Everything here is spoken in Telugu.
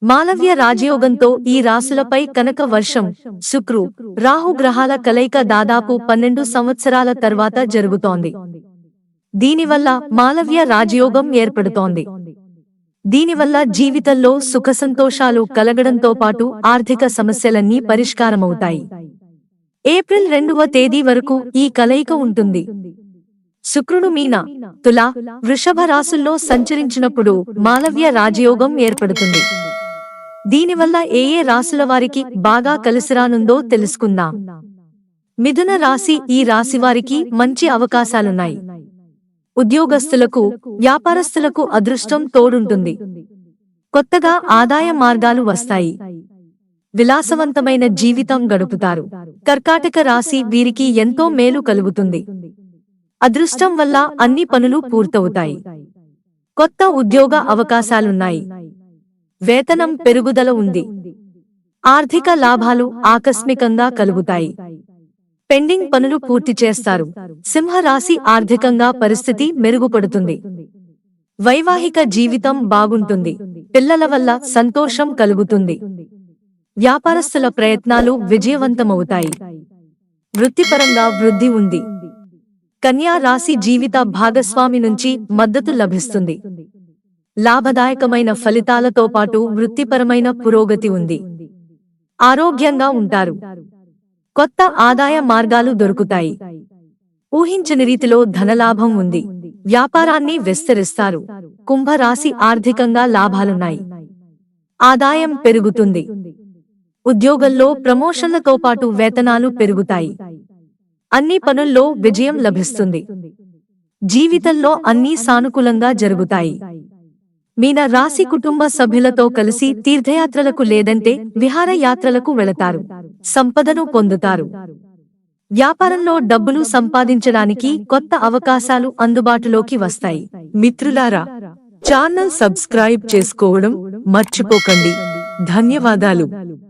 మాలవ్య రాజయోగంతో ఈ రాశులపై కనక వర్షం, శుక్రు, రాహు గ్రహాల కలయిక దాదాపు 12 సంవత్సరాల తర్వాత జరుగుతోంది. దీనివల్ల మాలవ్య రాజయోగం ఏర్పడుతోంది. దీనివల్ల జీవితంలో సుఖసంతోషాలు కలగడంతో పాటు ఆర్థిక సమస్యలన్నీ పరిష్కారమవుతాయి. ఏప్రిల్ 2వ తేదీ వరకు ఈ కలయిక ఉంటుంది. శుక్రుడు మీన, తుల, వృషభ రాశుల్లో సంచరించినప్పుడు మాలవ్య రాజయోగం ఏర్పడుతుంది. దీనివల్ల ఏ రాశుల వారికి బాగా కలిసిరానుందో తెలుసుకుందాం. మిథున రాశి. ఈ రాశివారికి మంచి అవకాశాలున్నాయి. ఉద్యోగస్తులకు, వ్యాపారస్తులకు అదృష్టం తోడుంటుంది. కొత్తగా ఆదాయ మార్గాలు వస్తాయి. విలాసవంతమైన జీవితం గడుపుతారు. కర్కాటక రాశి. వీరికి ఎంతో మేలు కలుగుతుంది. అదృష్టం వల్ల అన్ని పనులు పూర్తవుతాయి. కొత్త ఉద్యోగ అవకాశాలున్నాయి. వేతనం పెరుగుదల ఉంది. ఆర్థిక లాభాలు ఆకస్మికంగా కలుగుతాయి. పెండింగ్ పనులు పూర్తి చేస్తారు. సింహరాశి. ఆర్థికంగా పరిస్థితి మెరుగుపడుతుంది. వైవాహిక జీవితం బాగుంటుంది. పిల్లల వల్ల సంతోషం కలుగుతుంది. వ్యాపారస్తుల ప్రయత్నాలు విజయవంతమవుతాయి. వృత్తిపరంగా వృద్ధి ఉంది. కన్యా రాశి. జీవిత భాగస్వామి నుంచి మద్దతు లభిస్తుంది. లాభదాయకమైన ఫలితాలతో పాటు వృత్తిపరమైన పురోగతి ఉంది. ఆరోగ్యంగా ఉంటారు. కొత్త ఆదాయ మార్గాలు దొరుకుతాయి. ఊహించని రీతిలో ధనలాభం ఉంది. వ్యాపారాన్ని విస్తరిస్తారు. కుంభరాశి. ఆర్థికంగా లాభాలున్నాయి. ఆదాయం పెరుగుతుంది. ఉద్యోగంలో ప్రమోషన్లతో పాటు వేతనాలు పెరుగుతాయి. అన్ని పనుల్లో విజయం లభిస్తుంది. జీవితంలో అన్నీ సానుకూలంగా జరుగుతాయి. మీన రాశి. కుటుంబ సభ్యులతో కలిసి తీర్థయాత్రలకు లేదంటే విహారయాత్రలకు వెళతారు. సంపదను పొందుతారు. వ్యాపారంలో డబ్బులు సంపాదించడానికి కొత్త అవకాశాలు అందుబాటులోకి వస్తాయి. మిత్రులారా, ఛానల్ సబ్స్క్రైబ్ చేసుకోవడం మర్చిపోకండి. ధన్యవాదాలు.